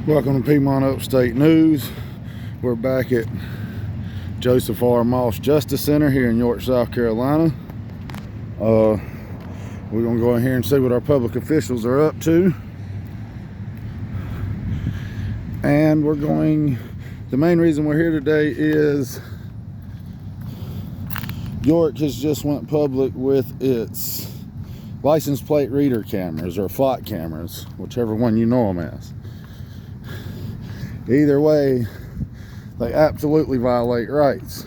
Welcome to Piedmont Upstate News. We're back at Joseph R. Moss Justice Center here in York, South Carolina. We're going to go in here and see what our public officials are up to. And the main reason we're here today is York has just went public with its license plate reader cameras, or flock cameras, whichever one you know them as. Either way, they absolutely violate rights.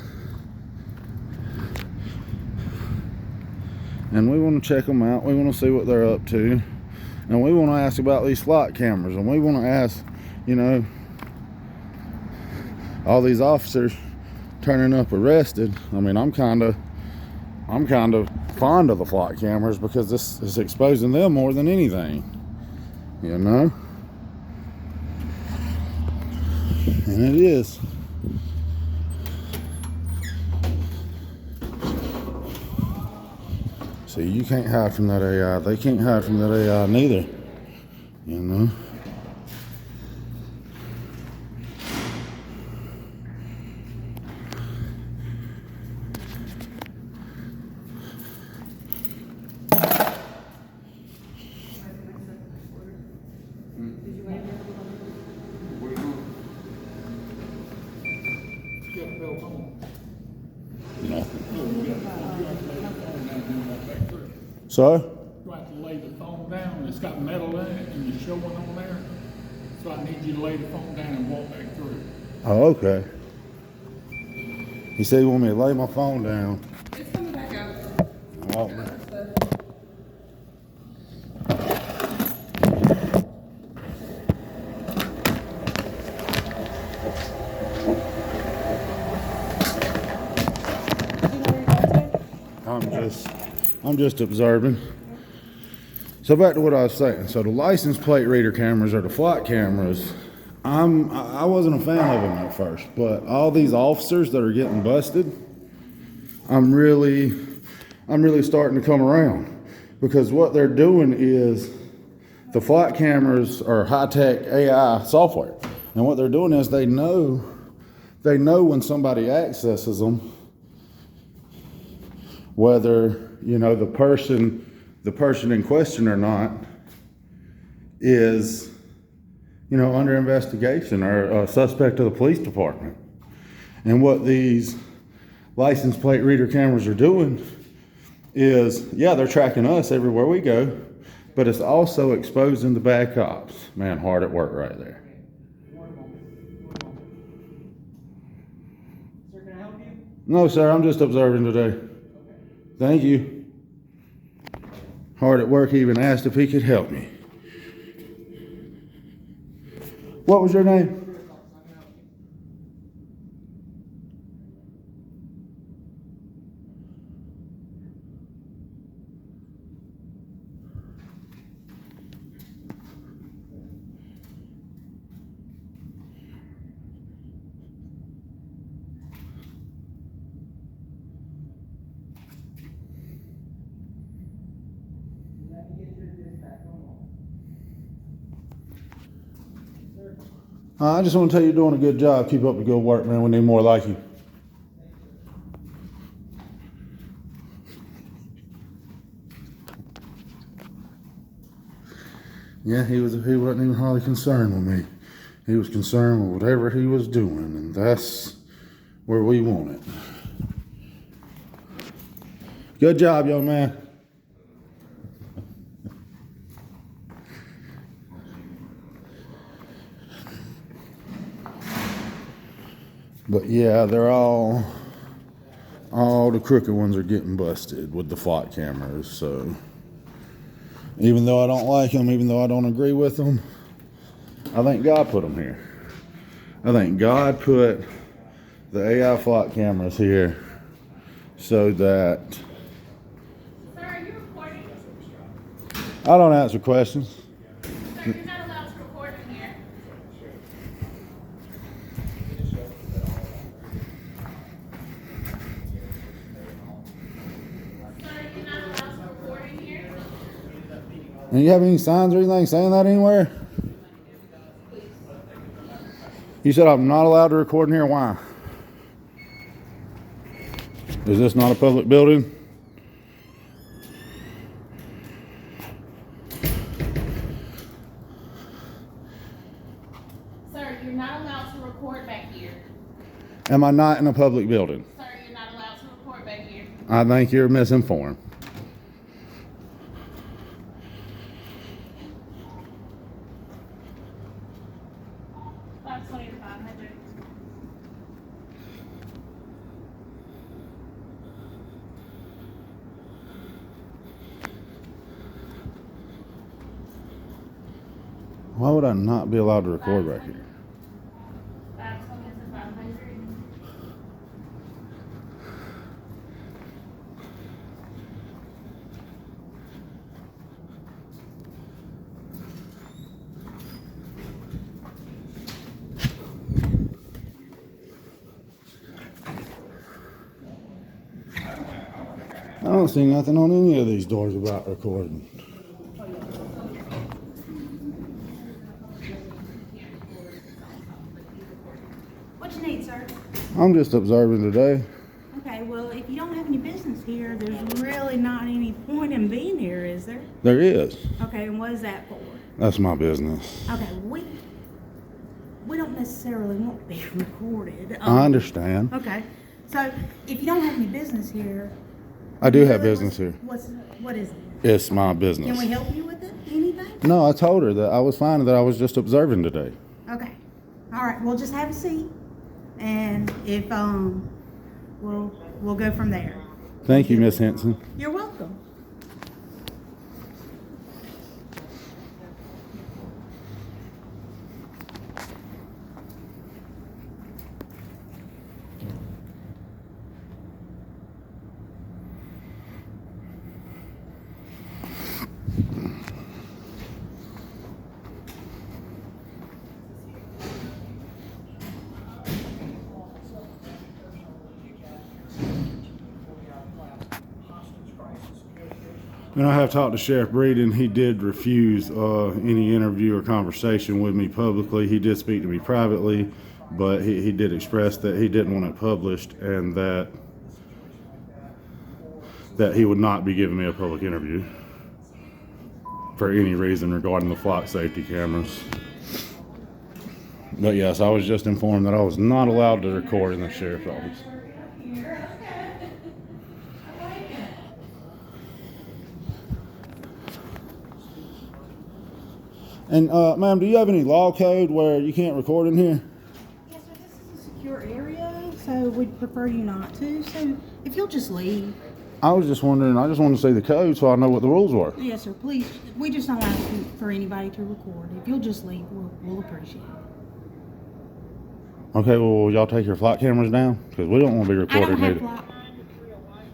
And we want to check them out. We want to see what they're up to. And we want to ask about these flock cameras. And we want to ask, all these officers turning up arrested. I mean, I'm kind of fond of the flock cameras because this is exposing them more than anything, And it is. See, you can't hide from that AI. They can't hide from that AI neither, So? You have to lay the phone down. It's got metal in it and you're showing on there. So I need you to lay the phone down and walk back through. Oh, okay. He said he wanted me to lay my phone down. It's coming back out. Walk back. I'm just observing. So back to what I was saying. So the license plate reader cameras or the flock cameras, I wasn't a fan of them at first, but all these officers that are getting busted, I'm really starting to come around, because what they're doing is the flock cameras are high-tech AI software, and what they're doing is they know when somebody accesses them, whether the person in question or not is under investigation or a suspect of the police department. And what these license plate reader cameras are doing is, they're tracking us everywhere we go, but it's also exposing the bad cops. Man, hard at work right there. Sir, can I help you? No, sir, I'm just observing today. Thank you. Hard at work. He even asked if he could help me. What was your name? I just want to tell you you're doing a good job. Keep up the good work, man. We need more like you. Yeah, he wasn't even hardly concerned with me. He was concerned with whatever he was doing, and that's where we want it. Good job, young man. But yeah, they're all the crooked ones are getting busted with the flock cameras. So even though I don't like them, even though I don't agree with them, I think God put them here. I think God put the AI flock cameras here so that... Sir, are you recording? I don't answer questions. Sir, you're not allowed to record in here. And you have any signs or anything saying that anywhere? You said I'm not allowed to record in here. Why? Is this not a public building? Sir, you're not allowed to record back here. Am I not in a public building? Sir, you're not allowed to record back here. I think you're misinformed. $520 to $500. Why would I not be allowed to record back here? 520 to 500. I don't see nothing on any of these doors about recording. What you need, sir? I'm just observing today. Okay, well, if you don't have any business here, there's really not any point in being here, is there? There is. Okay, and what is that for? That's my business. Okay, we don't necessarily want to be recorded. I understand. Okay, so if you don't have any business here, I do have really, business here. What is it? It's my Can business. we help you with it? Anything? No, I told her that I was fine, that I was just observing today. Okay. All right. We'll just have a seat, and if we'll go from there. Thank you, Miss Henson. You're welcome. And I have talked to Sheriff Breeden. He did refuse any interview or conversation with me publicly. He did speak to me privately, but he did express that he didn't want it published and that he would not be giving me a public interview for any reason regarding the flock safety cameras. But yes, I was just informed that I was not allowed to record in the sheriff's office. And ma'am, do you have any law code where you can't record in here? Yes, sir. This is a secure area, so we'd prefer you not to. So if you'll just leave. I was just wondering, I just wanted to see the code so I know what the rules were. Yes, sir. Please. We just don't ask for anybody to record. If you'll just leave, we'll appreciate it. Okay, well, will y'all take your flight cameras down? Because we don't want to be I don't recorded have either. block.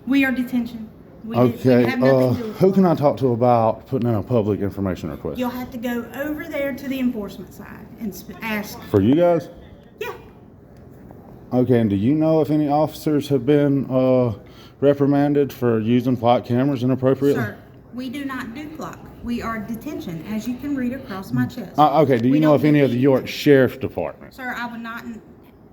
We are detention. We Okay, have nothing to do with who can I block. talk to about putting in a public information request? You'll have to go over there to the enforcement side and ask. For you guys? Yeah. Okay, and do you know if any officers have been reprimanded for using flight cameras inappropriately? Sir, we do not do clock. We are detention, as you can read across my chest. Okay, do you We know don't if any do of the York Sheriff's Department? Sir, I would not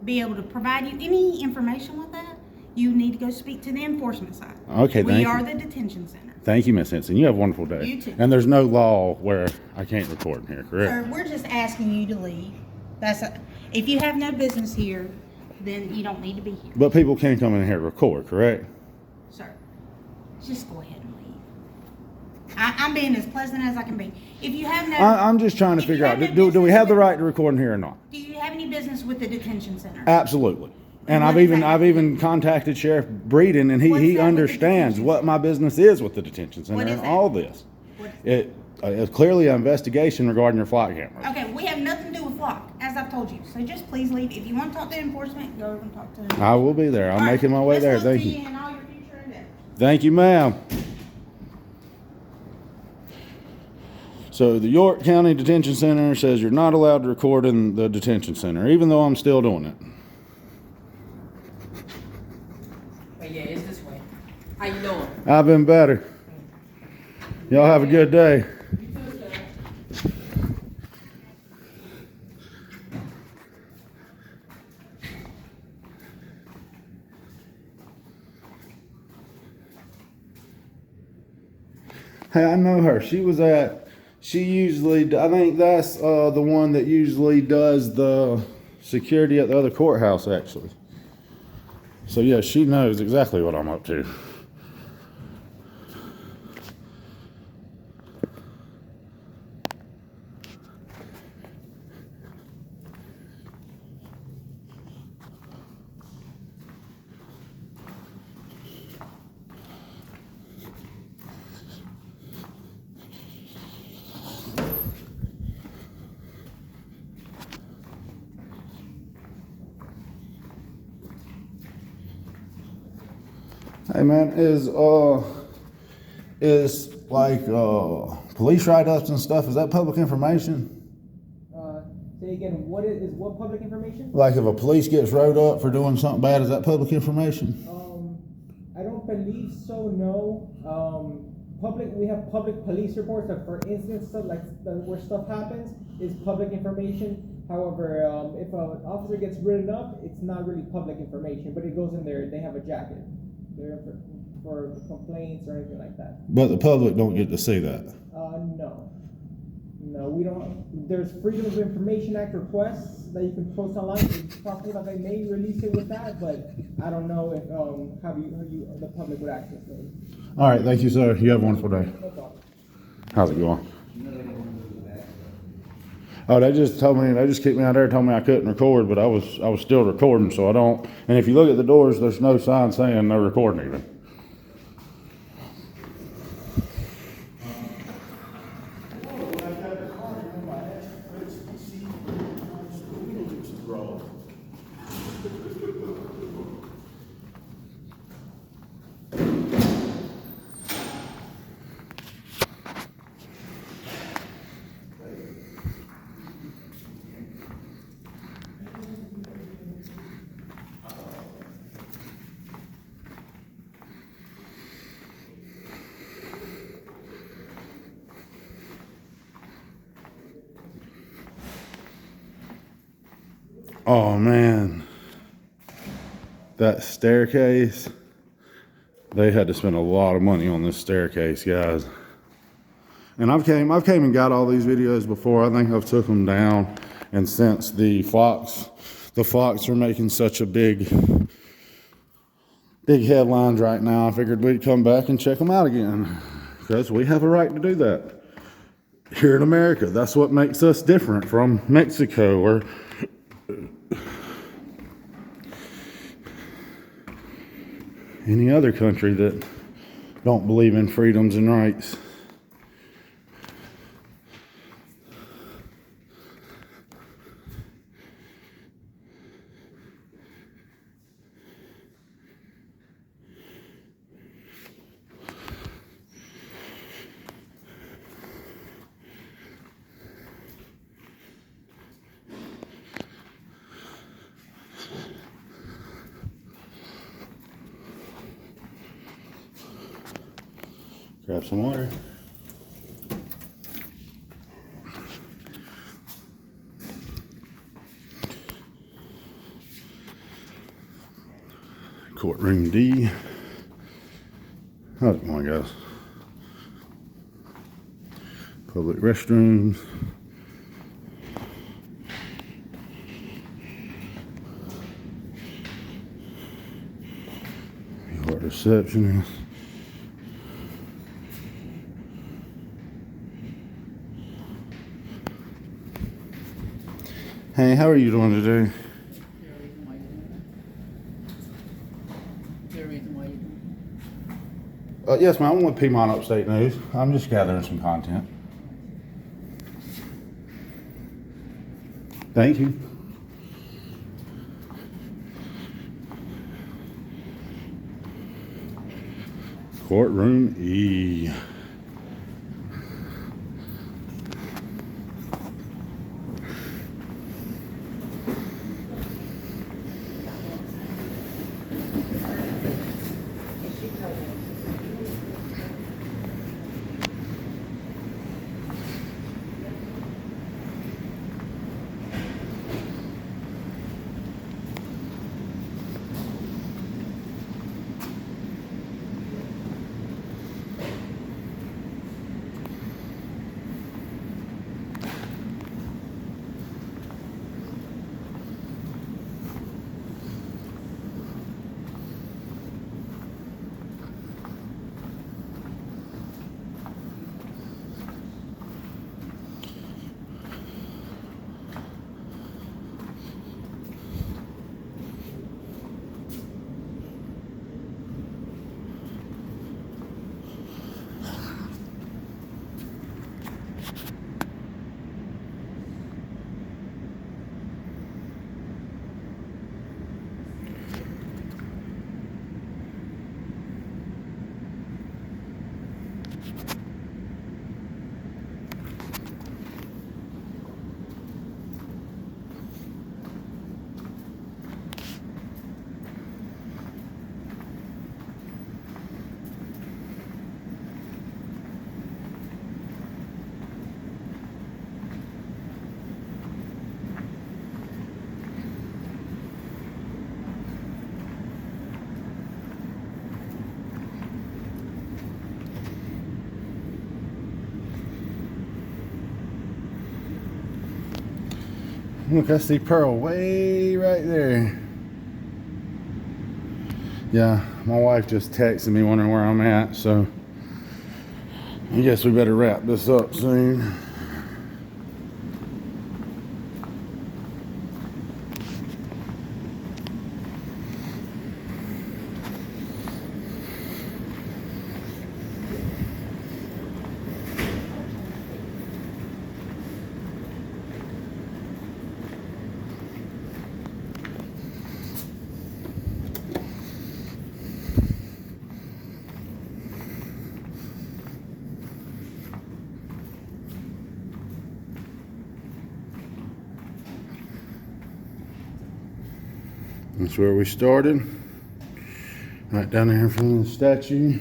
be able to provide you any information with that. You need to go speak to the enforcement side. Okay, We thank are you. the detention center. Thank you, Miss Henson. You have a wonderful day. You too. And there's no law where I can't record in here, correct? Sir, we're just asking you to leave. If you have no business here, then you don't need to be here. But people can come in here and record, correct? Sir, just go ahead and leave. I'm being as pleasant as I can be. If you have no... I'm just trying to if you figure out, have no do we business have the with- right to record in here or not? Do you have any business with the detention center? Absolutely. And What I've is even that? I've even contacted Sheriff Breeden, and What's he that with the understands detention what my business is with the detention center What is and that? all this. What- It's clearly an investigation regarding your flight cameras. Okay, we have nothing to do with flock, as I've told you. So just please leave. If you want to talk to enforcement, go over and talk to them. I will be there. I'm making my way there. Let's look Thank to you. in all your future endeavors. Thank you, ma'am. So the York County Detention Center says you're not allowed to record in the detention center, even though I'm still doing it. But yeah, it's this way. How you doing? I've been better. Y'all have a good day. Hey, I know her. She usually, I think that's the one that usually does the security at the other courthouse, actually. So yeah, she knows exactly what I'm up to. Hey man, is like police write-ups and stuff, is that public information? Say again, what public information? Like if a police gets wrote up for doing something bad, is that public information? I don't believe so, no. We have public police reports that, for instance, stuff like where stuff happens is public information. However, if an officer gets written up, it's not really public information, but it goes in there. They have a jacket there for complaints or anything like that. But the public don't get to see that. No, we don't. There's Freedom of Information Act requests that you can post online. It's possible that they may release it with that, but I don't know if how the public would access those. All right, thank you, sir. You have a wonderful day. No problem. How's it going? Oh, they just kicked me out there, told me I couldn't record, but I was still recording, so I don't. And if you look at the doors, there's no sign saying no recording even. Oh man, that staircase, they had to spend a lot of money on this staircase, guys. And I've came and got all these videos before. I think I've took them down, and since the Fox are making such a big headlines right now, I figured we'd come back and check them out again, because we have a right to do that here in America. That's what makes us different from Mexico or any other country that don't believe in freedoms and rights. Grab some water. Courtroom D. How's it going, guys? Public restrooms. Your receptionist. Hey, how are you doing today? Yes, ma'am. I'm with Piedmont Upstate News. I'm just gathering some content. Thank you. Courtroom E. Look, I see Pearl way right there. Yeah, my wife just texted me wondering where I'm at, so I guess we better wrap this up soon. That's where we started. Right down there in front of the statue.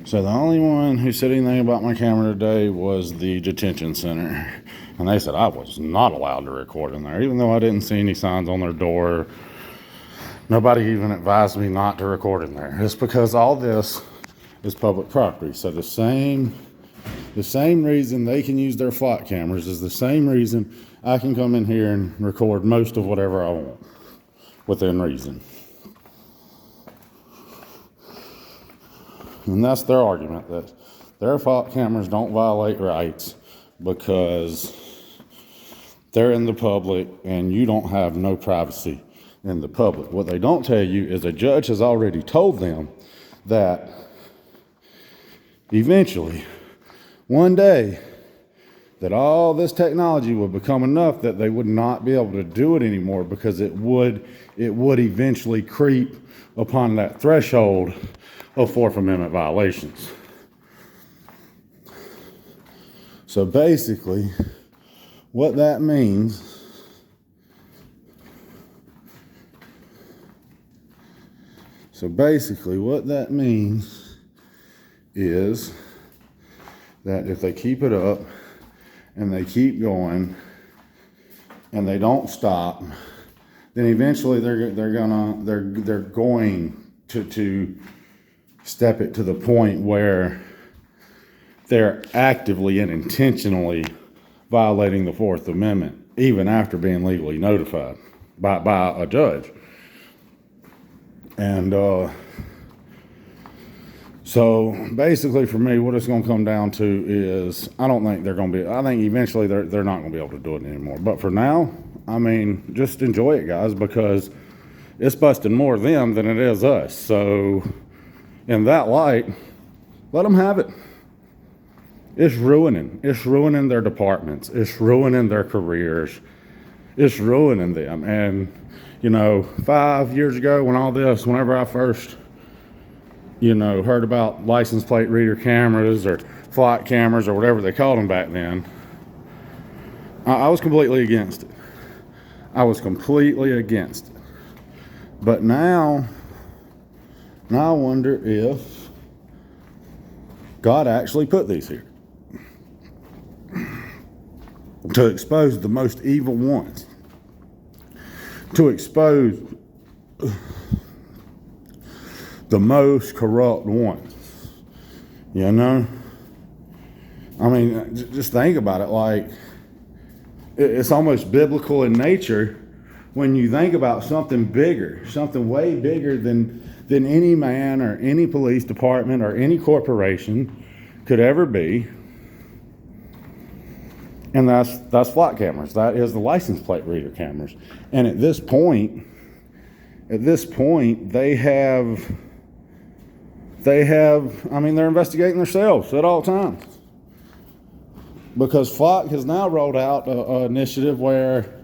So the only one who said anything about my camera today was the detention center. And they said I was not allowed to record in there, even though I didn't see any signs on their door. Nobody even advised me not to record in there. It's because all this is public property. So the same reason they can use their flock cameras is the same reason I can come in here and record most of whatever I want within reason. And that's their argument, that their flock cameras don't violate rights because they're in the public and you don't have no privacy in the public. What they don't tell you is a judge has already told them that eventually, one day, that all this technology would become enough that they would not be able to do it anymore because it would eventually creep upon that threshold of Fourth Amendment violations. So basically, what that means is that if they keep it up and they keep going and they don't stop, then eventually they're going to step it to the point where they're actively and intentionally violating the Fourth Amendment, even after being legally notified by a judge. And so basically for me, what it's going to come down to is I think eventually they're not going to be able to do it anymore. But for now, I mean, just enjoy it, guys, because it's busting more them than it is us. So in that light, let them have it. It's ruining their departments. It's ruining their careers. It's ruining them. And, 5 years ago whenever I first, heard about license plate reader cameras or flock cameras or whatever they called them back then, I was completely against it. But now I wonder if God actually put these here to expose the most evil ones, to expose the most corrupt ones. I mean, just think about it. Like, it's almost biblical in nature when you think about something bigger, something way bigger than any man or any police department or any corporation could ever be. And that's flock cameras. That is the license plate reader cameras. And at this point, they're investigating themselves at all times. Because Flock has now rolled out an initiative where,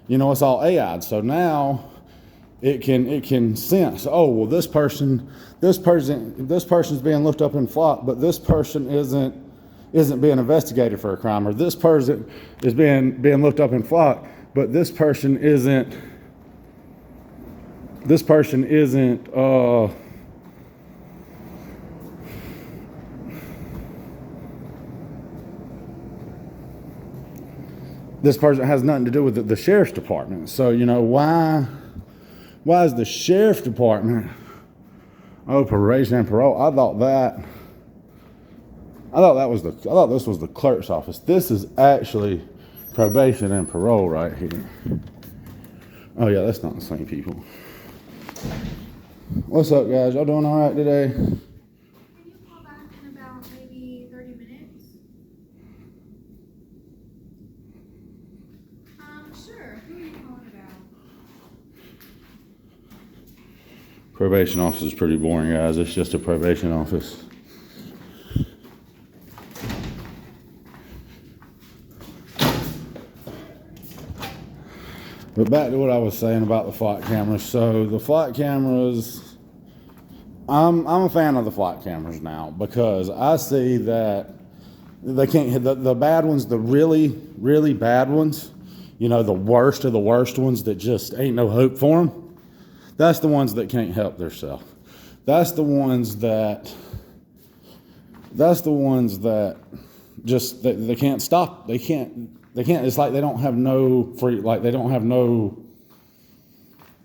it's all AI. So now it can sense, this person's being looked up in Flock, but this person isn't being investigated for a crime, or this person is being looked up in Flock, but this person isn't this person has nothing to do with the sheriff's department. So, why is the sheriff's department, probation and parole? I thought I thought this was the clerk's office. This is actually probation and parole right here. Oh yeah, that's not the same people. What's up, guys? Y'all doing all right today? Can you call back in about maybe 30 minutes? Sure. Who are you calling about? Probation office is pretty boring, guys. It's just a probation office. But back to what I was saying about the flock cameras. So the flock cameras, I'm a fan of the flock cameras now because I see that they can't hit the bad ones, the really, really bad ones, you know, the worst of the worst ones that just ain't no hope for them. That's the ones that can't help themselves. That's the ones that just, they can't stop. They can't, it's like they don't have no free, like they don't have no,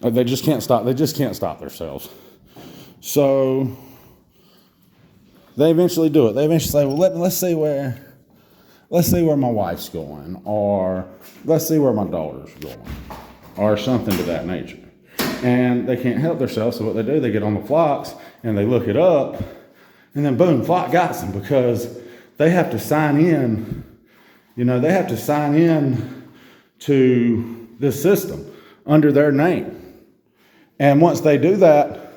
they just can't stop. They just can't stop themselves. So they eventually do it. They eventually say, well, let's see where my wife's going, or let's see where my daughter's going, or something to that nature. And they can't help themselves. So what they do, they get on the flocks and they look it up, and then boom, flock got them because they have to sign in. You know, they have to sign in to this system under their name. And once they do that,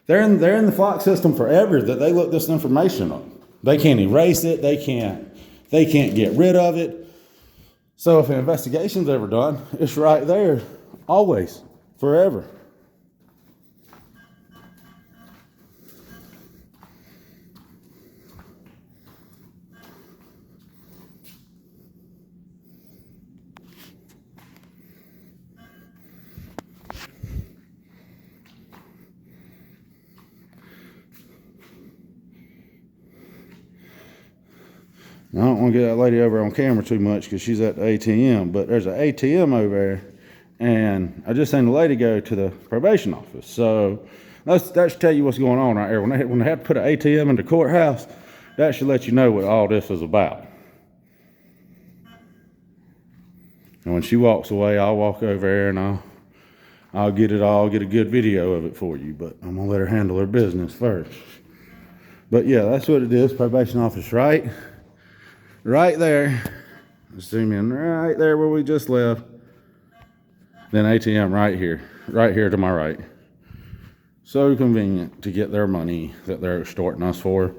they're in the flock system forever that they look this information up. They can't erase it. They can't get rid of it. So if an investigation's ever done, it's right there, always, forever. I don't want to get that lady over on camera too much because she's at the ATM, but there's an ATM over there, and I just seen the lady go to the probation office. So that should tell you what's going on right here. When they have to put an ATM in the courthouse, that should let you know what all this is about. And when she walks away, I'll walk over there and I'll get a good video of it for you, but I'm gonna let her handle her business first. But yeah, that's what it is, probation office right there. Zoom in right there where we just left. Then ATM right here to my right. So convenient to get their money that they're extorting us for.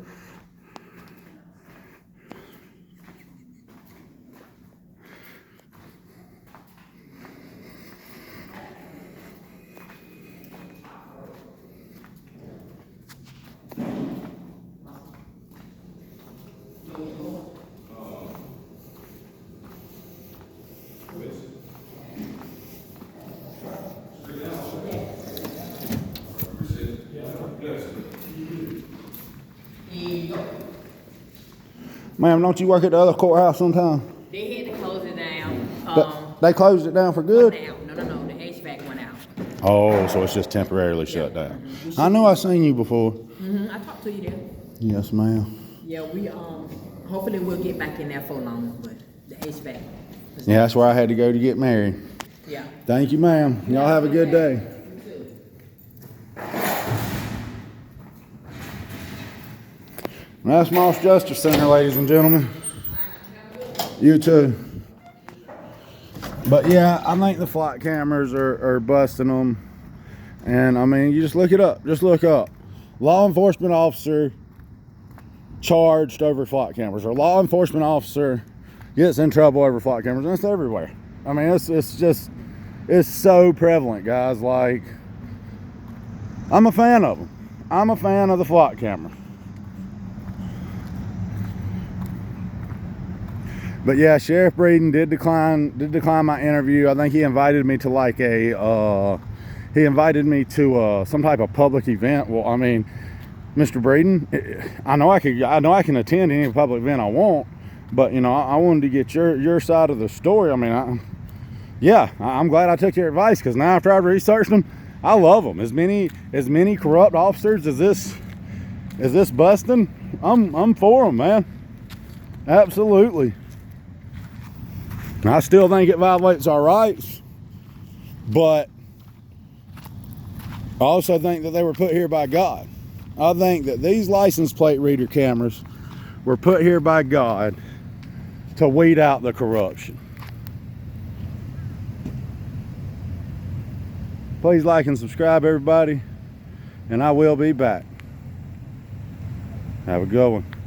Ma'am, don't you work at the other courthouse sometime? They had to close it down. They closed it down for good? No, the HVAC went out. Oh, so it's just temporarily shut down. I know I've seen you before. I talked to you there. Yes, ma'am. Yeah, we hopefully we'll get back in there for long, but the HVAC. Yeah, that's where I had to go to get married. Yeah. Thank you, ma'am. Y'all have a good day. That's Moss Justice Center, ladies and gentlemen. You too. But yeah, I think the flock cameras are busting them. And I mean, you just look it up. Just look up. Law enforcement officer charged over flock cameras, or law enforcement officer gets in trouble over flock cameras, and it's everywhere. I mean, it's so prevalent, guys. Like, I'm a fan of them. I'm a fan of the flock camera. But yeah, Sheriff Breeden did decline my interview. I think he invited me to some type of public event. Well, I mean, Mr. Breeden, I know I can attend any public event I want, but you know, I wanted to get your side of the story. I mean, I'm glad I took your advice, because now after I've researched them, I love them. As many corrupt officers as this busting, I'm for them, man. Absolutely. I still think it violates our rights, but I also think that they were put here by God. I think that these license plate reader cameras were put here by God to weed out the corruption. Please like and subscribe, everybody, and I will be back. Have a good one.